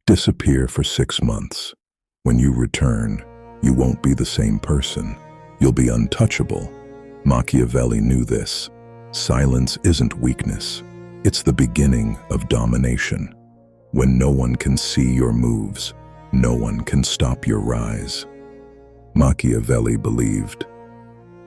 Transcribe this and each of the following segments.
Disappear for 6 months. When you return, you won't be the same person. You'll be untouchable. Machiavelli knew this. Silence isn't weakness. It's the beginning of domination. When no one can see your moves, no one can stop your rise. Machiavelli believed,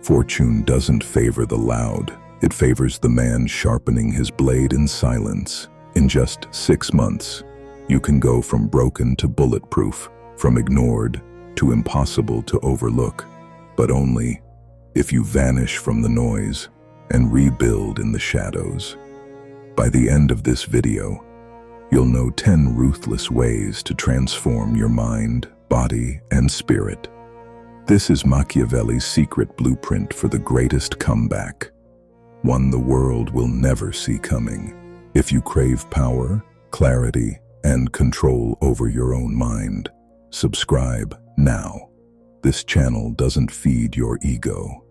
fortune doesn't favor the loud. It favors the man sharpening his blade in silence. In just 6 months, you can go from broken to bulletproof, from ignored to impossible to overlook, but only if you vanish from the noise and rebuild in the shadows. By the end of this video, you'll know 10 ruthless ways to transform your mind, body, and spirit. This is Machiavelli's secret blueprint for the greatest comeback, one the world will never see coming. If you crave power, clarity, and control over your own mind, subscribe now. This channel doesn't feed your ego.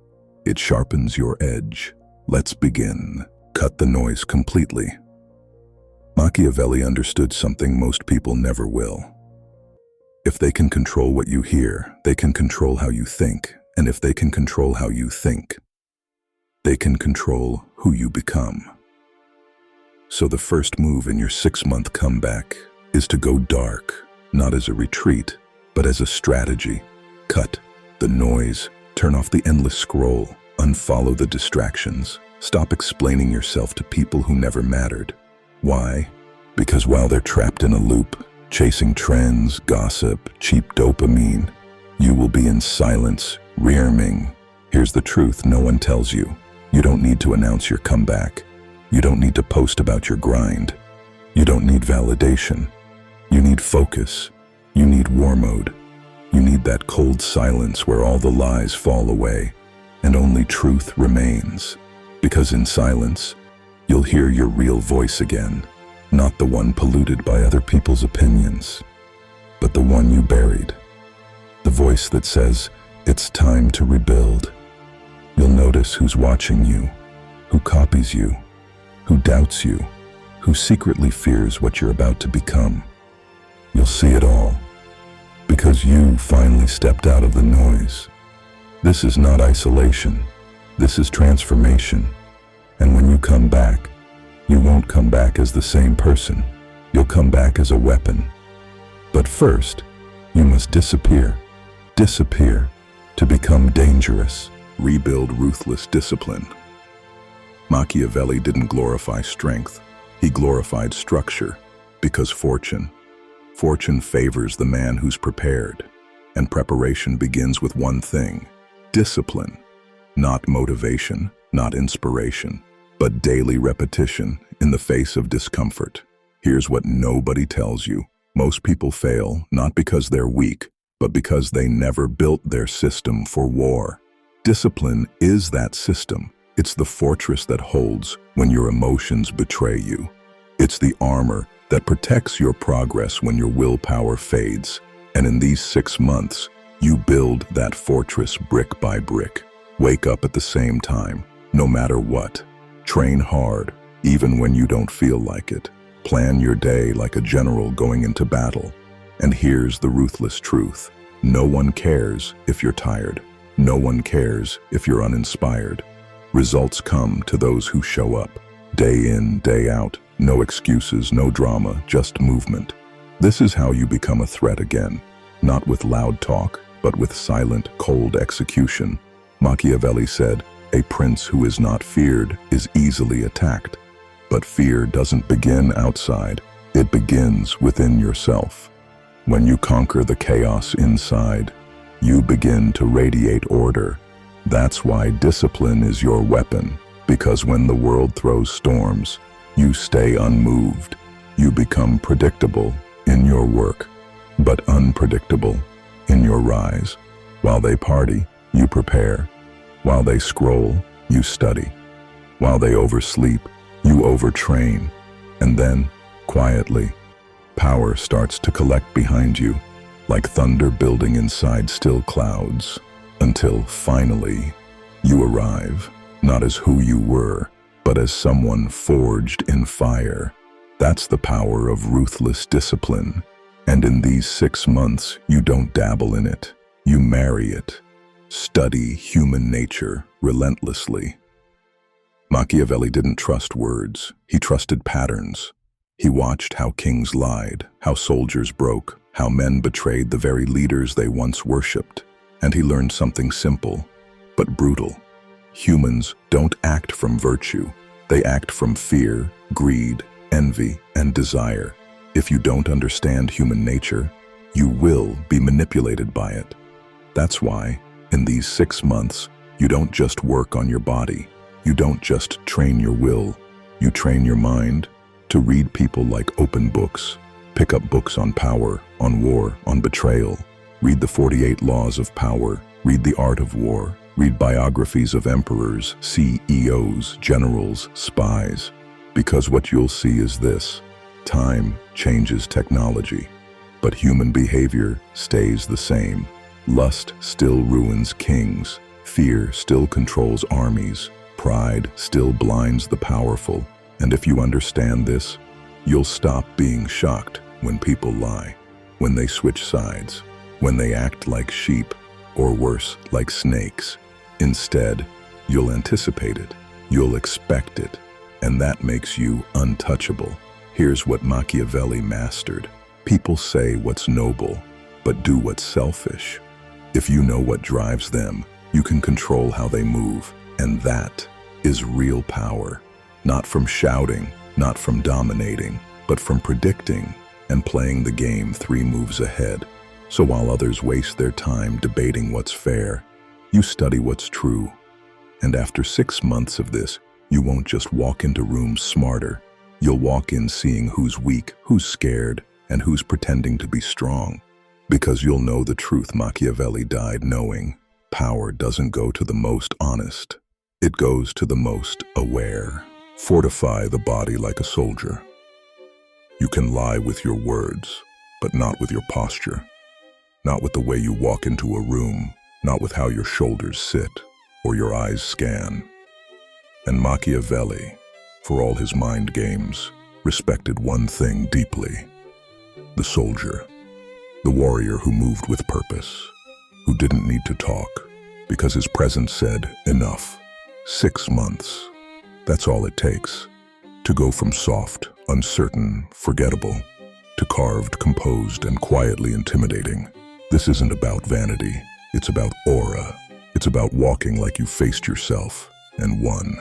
It sharpens your edge. Let's begin. Cut the noise completely. Machiavelli understood something most people never will. If they can control what you hear, they can control how you think. And if they can control how you think, they can control who you become. So the first move in your 6-month comeback is to go dark, not as a retreat, but as a strategy. Cut the noise, turn off the endless scroll, unfollow the distractions, stop explaining yourself to people who never mattered. Why? Because while they're trapped in a loop, chasing trends, gossip, cheap dopamine, you will be in silence, rearming. Here's the truth no one tells you. You don't need to announce your comeback. You don't need to post about your grind. You don't need validation. You need focus. You need war mode. You need that cold silence where all the lies fall away and only truth remains. Because in silence, you'll hear your real voice again, not the one polluted by other people's opinions, but the one you buried. The voice that says, it's time to rebuild. You'll notice who's watching you, who copies you, who doubts you, who secretly fears what you're about to become. You'll see it all, because you finally stepped out of the noise. This is not isolation. This is transformation. And when you come back, you won't come back as the same person. You'll come back as a weapon. But first, you must disappear. Disappear to become dangerous. Rebuild ruthless discipline. Machiavelli didn't glorify strength. He glorified structure, because fortune favors the man who's prepared. And preparation begins with one thing: discipline. Not motivation, not inspiration, but daily repetition in the face of discomfort. Here's what nobody tells you. Most people fail not because they're weak, but because they never built their system for war. Discipline is that system. It's the fortress that holds when your emotions betray you. It's the armor that protects your progress when your willpower fades. And in these 6 months, you build that fortress brick by brick. Wake up at the same time, no matter what. Train hard, even when you don't feel like it. Plan your day like a general going into battle. And here's the ruthless truth. No one cares if you're tired. No one cares if you're uninspired. Results come to those who show up. Day in, day out. No excuses, no drama, just movement. This is how you become a threat again. Not with loud talk, but with silent, cold execution. Machiavelli said, a prince who is not feared is easily attacked. But fear doesn't begin outside. It begins within yourself. When you conquer the chaos inside, you begin to radiate order. That's why discipline is your weapon, because when the world throws storms, you stay unmoved. You become predictable in your work, but unpredictable in your rise. While they party, you prepare. While they scroll, you study. While they oversleep, you overtrain. And then, quietly, power starts to collect behind you, like thunder building inside still clouds, until finally, you arrive, not as who you were, but as someone forged in fire. That's the power of ruthless discipline. And in these 6 months, you don't dabble in it. You marry it. Study human nature relentlessly. Machiavelli didn't trust words. He trusted patterns. He watched how kings lied, how soldiers broke, how men betrayed the very leaders they once worshipped. And he learned something simple, but brutal. Humans don't act from virtue. They act from fear, greed, envy, and desire. If you don't understand human nature, you will be manipulated by it. That's why, in these 6 months, you don't just work on your body. You don't just train your will. You train your mind to read people like open books, pick up books on power, on war, on betrayal. Read the 48 Laws of Power. Read The Art of War. Read biographies of emperors, CEOs, generals, spies. Because what you'll see is this: time changes technology, but human behavior stays the same. Lust still ruins kings. Fear still controls armies. Pride still blinds the powerful. And if you understand this, you'll stop being shocked when people lie, when they switch sides, when they act like sheep, or worse, like snakes. Instead, you'll anticipate it, you'll expect it, and that makes you untouchable. Here's what Machiavelli mastered. People say what's noble, but do what's selfish. If you know what drives them, you can control how they move, and that is real power. Not from shouting, not from dominating, but from predicting and playing the game 3 moves ahead. So while others waste their time debating what's fair, you study what's true. And after 6 months of this, you won't just walk into rooms smarter. You'll walk in seeing who's weak, who's scared, and who's pretending to be strong. Because you'll know the truth Machiavelli died knowing. Power doesn't go to the most honest. It goes to the most aware. Fortify the body like a soldier. You can lie with your words, but not with your posture. Not with the way you walk into a room, not with how your shoulders sit or your eyes scan. And Machiavelli, for all his mind games, respected one thing deeply: the soldier, the warrior who moved with purpose, who didn't need to talk because his presence said enough. 6 months, that's all it takes to go from soft, uncertain, forgettable, to carved, composed, and quietly intimidating. This isn't about vanity, it's about aura. It's about walking like you faced yourself and won.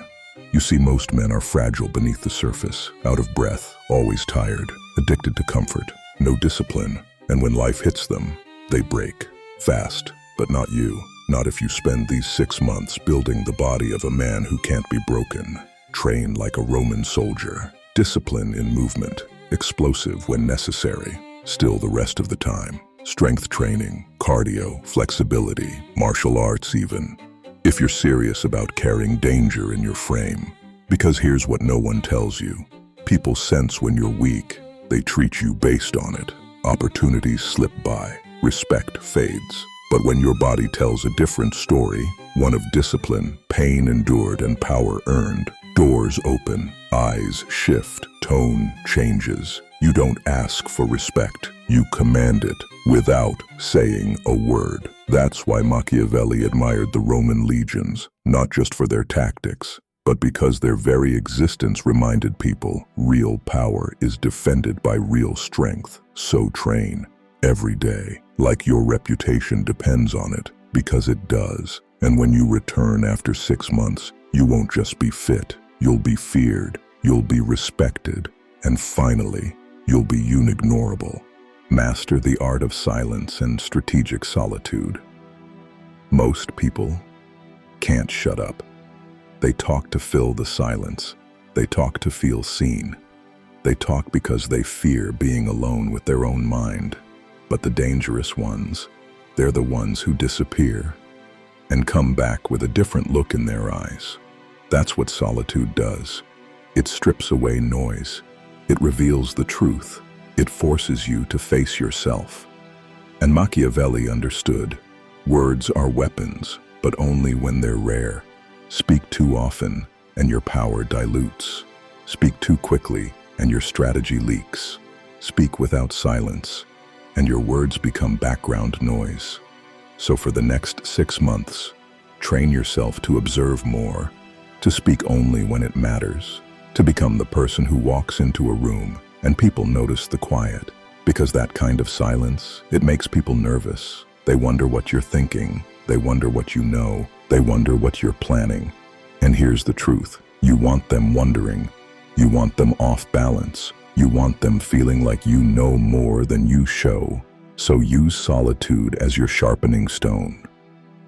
You see, most men are fragile beneath the surface, out of breath, always tired, addicted to comfort, no discipline, and when life hits them, they break. Fast, but not you. Not if you spend these 6 months building the body of a man who can't be broken. Train like a Roman soldier, discipline in movement, explosive when necessary, still the rest of the time. Strength training, cardio, flexibility, martial arts even. If you're serious about carrying danger in your frame. Because here's what no one tells you. People sense when you're weak. They treat you based on it. Opportunities slip by. Respect fades. But when your body tells a different story, one of discipline, pain endured, and power earned, doors open, eyes shift, tone changes. You don't ask for respect, you command it without saying a word. That's why Machiavelli admired the Roman legions, not just for their tactics, but because their very existence reminded people real power is defended by real strength. So train every day, like your reputation depends on it, because it does. And when you return after 6 months, you won't just be fit, you'll be feared, you'll be respected, and finally, you'll be unignorable. Master the art of silence and strategic solitude. Most people can't shut up. They talk to fill the silence. They talk to feel seen. They talk because they fear being alone with their own mind. But the dangerous ones, they're the ones who disappear and come back with a different look in their eyes. That's what solitude does. It strips away noise. It reveals the truth. It forces you to face yourself. And Machiavelli understood, words are weapons, but only when they're rare. Speak too often, and your power dilutes. Speak too quickly, and your strategy leaks. Speak without silence, and your words become background noise. So for the next 6 months, train yourself to observe more, to speak only when it matters, to become the person who walks into a room and people notice the quiet. Because that kind of silence, it makes people nervous. They wonder what you're thinking. They wonder what you know. They wonder what you're planning. And here's the truth. You want them wondering. You want them off balance. You want them feeling like you know more than you show. So use solitude as your sharpening stone.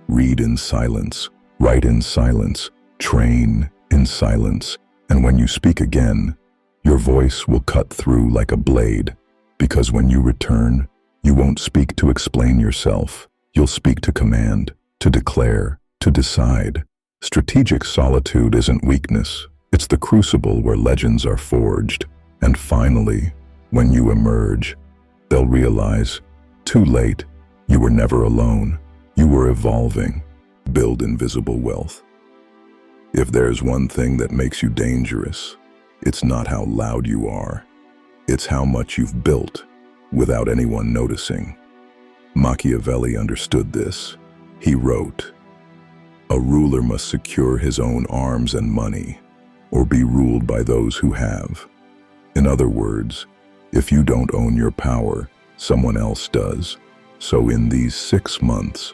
Read in silence. Write in silence. Train in silence. And when you speak again, your voice will cut through like a blade. Because when you return, you won't speak to explain yourself. You'll speak to command, to declare, to decide. Strategic solitude isn't weakness. It's the crucible where legends are forged. And finally, when you emerge, they'll realize, too late, you were never alone. You were evolving. Build invisible wealth. If there's one thing that makes you dangerous, it's not how loud you are. It's how much you've built without anyone noticing. Machiavelli understood this. He wrote, "A ruler must secure his own arms and money, or be ruled by those who have." In other words, if you don't own your power, someone else does. So in these 6 months,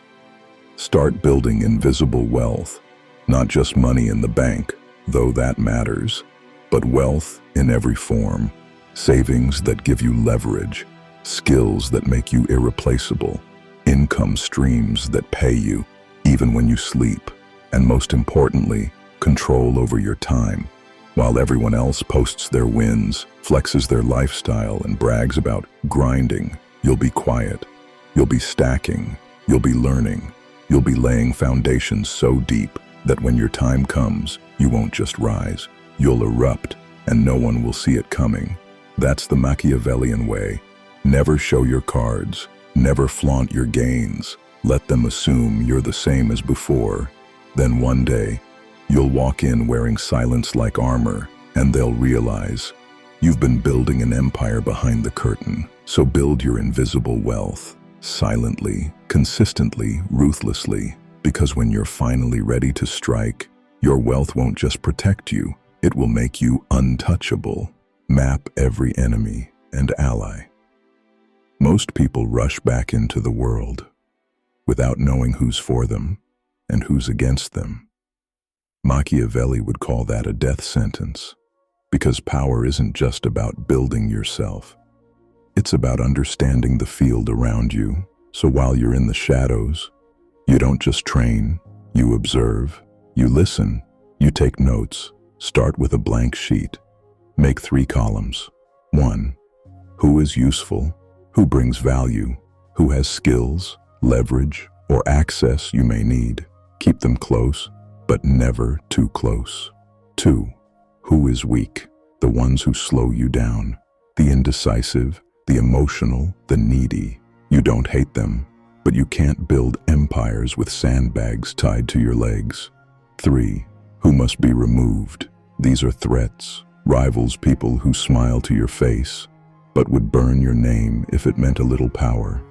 start building invisible wealth, not just money in the bank, though that matters, but wealth in every form. Savings that give you leverage, skills that make you irreplaceable, income streams that pay you even when you sleep, and most importantly, control over your time. While everyone else posts their wins, flexes their lifestyle, and brags about grinding, you'll be quiet. You'll be stacking. You'll be learning. You'll be laying foundations so deep that when your time comes, you won't just rise. You'll erupt, and no one will see it coming. That's the Machiavellian way. Never show your cards. Never flaunt your gains. Let them assume you're the same as before. Then one day, you'll walk in wearing silence like armor, and they'll realize you've been building an empire behind the curtain. So build your invisible wealth, silently, consistently, ruthlessly, because when you're finally ready to strike, your wealth won't just protect you, it will make you untouchable. Map every enemy and ally. Most people rush back into the world without knowing who's for them and who's against them. Machiavelli would call that a death sentence, because power isn't just about building yourself. It's about understanding the field around you. So while you're in the shadows, you don't just train, you observe, you listen, you take notes. Start with a blank sheet. Make 3 columns. 1. Who is useful? Who brings value? Who has skills, leverage, or access you may need? Keep them close, but never too close. 2. Who is weak? The ones who slow you down. The indecisive, the emotional, the needy. You don't hate them, but you can't build empires with sandbags tied to your legs. 3. Who must be removed? These are threats. Rivals, people who smile to your face, but would burn your name if it meant a little power.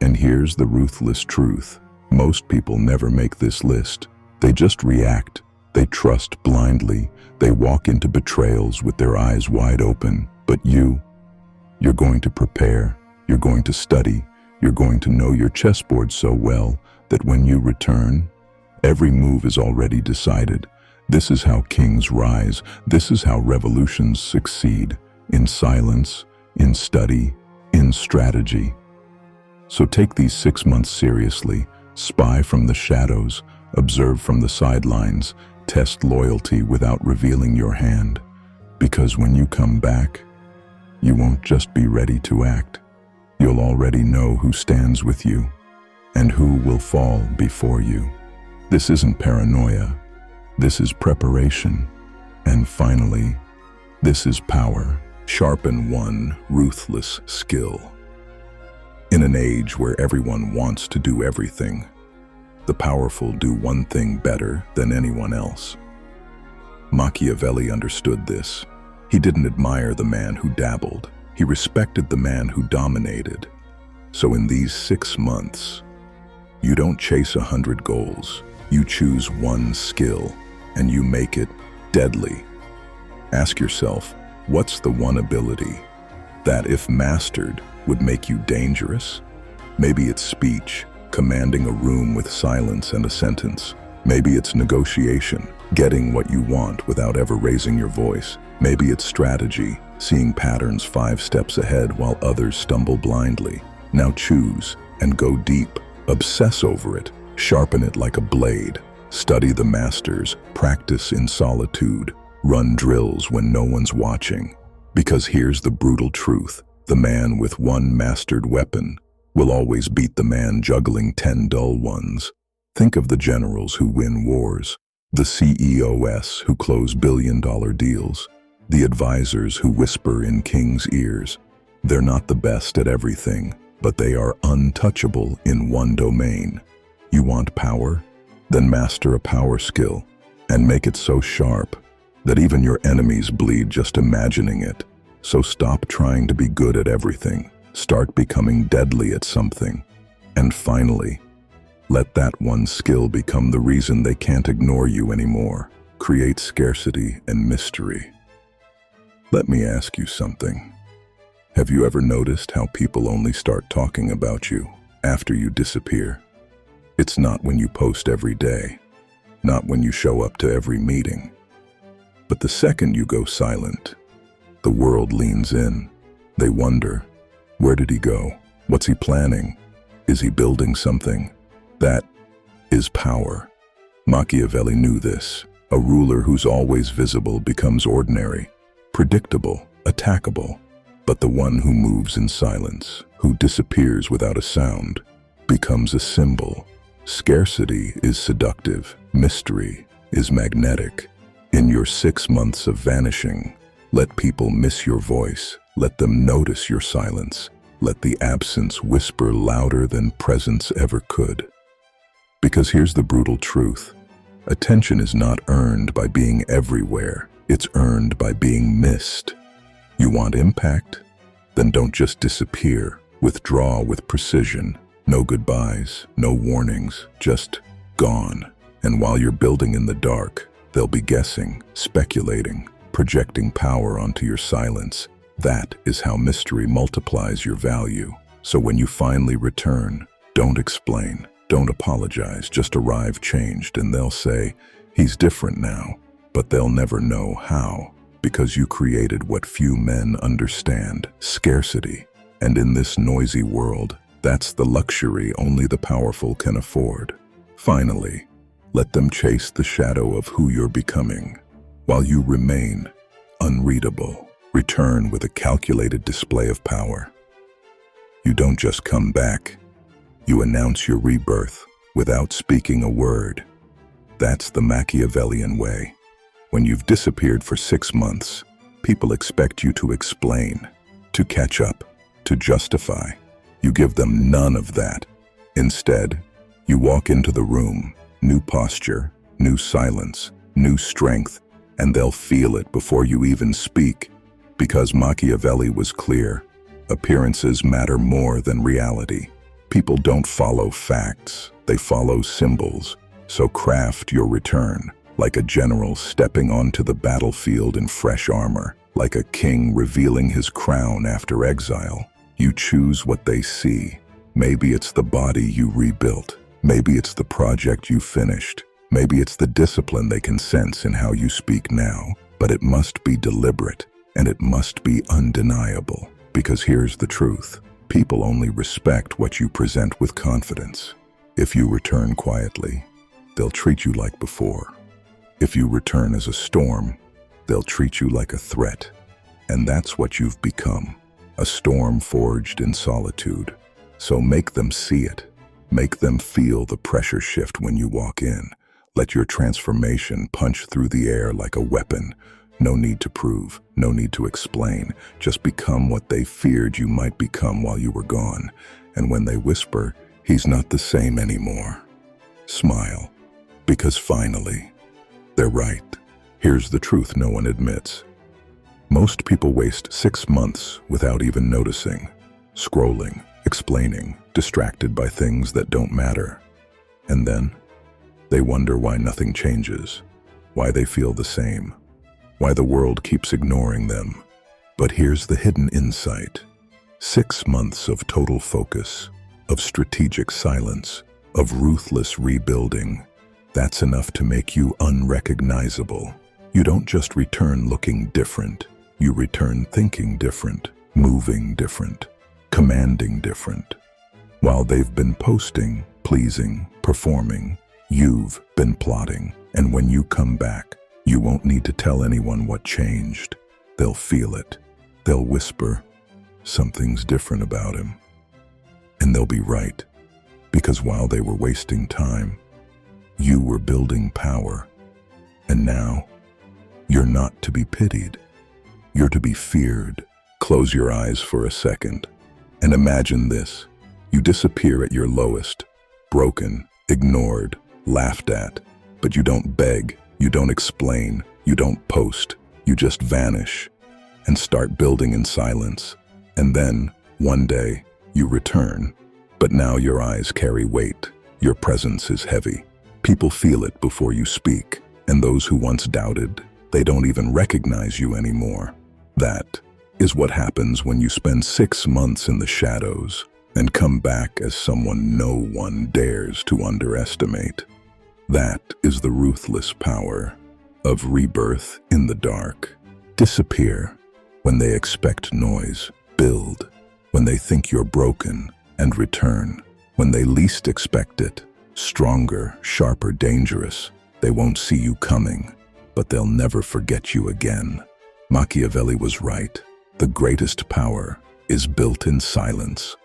And here's the ruthless truth. Most people never make this list. They just react. They trust blindly. They walk into betrayals with their eyes wide open. But you're going to prepare. You're going to study. You're going to know your chessboard so well that when you return, every move is already decided. This is how kings rise. This is how revolutions succeed. In silence, in study, in strategy. So take these 6 months seriously. Spy from the shadows. Observe from the sidelines. Test loyalty without revealing your hand. Because when you come back, you won't just be ready to act. You'll already know who stands with you and who will fall before you. This isn't paranoia. This is preparation. And finally, this is power. Sharpen one ruthless skill. In an age where everyone wants to do everything, the powerful do one thing better than anyone else. Machiavelli understood this. He didn't admire the man who dabbled. He respected the man who dominated. So in these 6 months, you don't chase 100 goals. You choose one skill, and you make it deadly. Ask yourself, what's the one ability that, if mastered, would make you dangerous? Maybe it's speech, commanding a room with silence and a sentence. Maybe it's negotiation, getting what you want without ever raising your voice. Maybe it's strategy, seeing patterns 5 steps ahead while others stumble blindly. Now choose and go deep. Obsess over it. Sharpen it like a blade. Study the masters. Practice in solitude. Run drills when no one's watching. Because here's the brutal truth. The man with one mastered weapon will always beat the man juggling 10 dull ones. Think of the generals who win wars, the CEOs who close billion-dollar deals, the advisors who whisper in kings' ears. They're not the best at everything, but they are untouchable in one domain. You want power? Then master a power skill and make it so sharp that even your enemies bleed just imagining it. So stop trying to be good at everything. Start becoming deadly at something. And finally, let that one skill become the reason they can't ignore you anymore. Create scarcity and mystery. Let me ask you something. Have you ever noticed how people only start talking about you after you disappear? It's not when you post every day, not when you show up to every meeting. But the second you go silent, the world leans in. They wonder, where did he go? What's he planning? Is he building something? That is power. Machiavelli knew this. A ruler who's always visible becomes ordinary, predictable, attackable. But the one who moves in silence, who disappears without a sound, becomes a symbol. Scarcity is seductive. Mystery is magnetic. In your 6 months of vanishing, let people miss your voice. Let them notice your silence. Let the absence whisper louder than presence ever could. Because here's the brutal truth. Attention is not earned by being everywhere. It's earned by being missed. You want impact? Then don't just disappear. Withdraw with precision. No goodbyes, no warnings, just gone. And while you're building in the dark, they'll be guessing, speculating, projecting power onto your silence. That is how mystery multiplies your value. So when you finally return, don't explain, don't apologize, just arrive changed, and they'll say, he's different now, but they'll never know how, because you created what few men understand, scarcity. And in this noisy world, that's the luxury only the powerful can afford. Finally, let them chase the shadow of who you're becoming, while you remain unreadable. Return with a calculated display of power. You don't just come back, you announce your rebirth without speaking a word. That's the Machiavellian way. When you've disappeared for 6 months, people expect you to explain, to catch up, to justify. You give them none of that. Instead, you walk into the room, new posture, new silence, new strength, and they'll feel it before you even speak. Because Machiavelli was clear, appearances matter more than reality. People don't follow facts, they follow symbols. So craft your return, like a general stepping onto the battlefield in fresh armor, like a king revealing his crown after exile. You choose what they see. Maybe it's the body you rebuilt. Maybe it's the project you finished. Maybe it's the discipline they can sense in how you speak now. But it must be deliberate. And it must be undeniable, because here's the truth. People only respect what you present with confidence. If you return quietly, they'll treat you like before. If you return as a storm, they'll treat you like a threat. And that's what you've become, a storm forged in solitude. So make them see it. Make them feel the pressure shift when you walk in. Let your transformation punch through the air like a weapon. No need to prove, no need to explain. Just become what they feared you might become while you were gone. And when they whisper, he's not the same anymore, smile, because finally, they're right. Here's the truth no one admits. Most people waste 6 months without even noticing. Scrolling, explaining, distracted by things that don't matter. And then, they wonder why nothing changes, why they feel the same, why the world keeps ignoring them. But here's the hidden insight. 6 months of total focus, of strategic silence, of ruthless rebuilding. That's enough to make you unrecognizable. You don't just return looking different. You return thinking different, moving different, commanding different. While they've been posting, pleasing, performing, you've been plotting. And when you come back, you won't need to tell anyone what changed. They'll feel it. They'll whisper, "Something's different about him." And they'll be right, because while they were wasting time, you were building power. And now, you're not to be pitied. You're to be feared. Close your eyes for a second and imagine this. You disappear at your lowest, broken, ignored, laughed at, but you don't beg, you don't explain, you don't post, you just vanish and start building in silence. And then, one day, you return, but now your eyes carry weight. Your presence is heavy. People feel it before you speak, and those who once doubted, they don't even recognize you anymore. That is what happens when you spend 6 months in the shadows and come back as someone no one dares to underestimate. That is the ruthless power of rebirth in the dark. Disappear when they expect noise, build when they think you're broken, and return when they least expect it. Stronger, sharper, dangerous. They won't see you coming, but they'll never forget you again. Machiavelli was right. The greatest power is built in silence.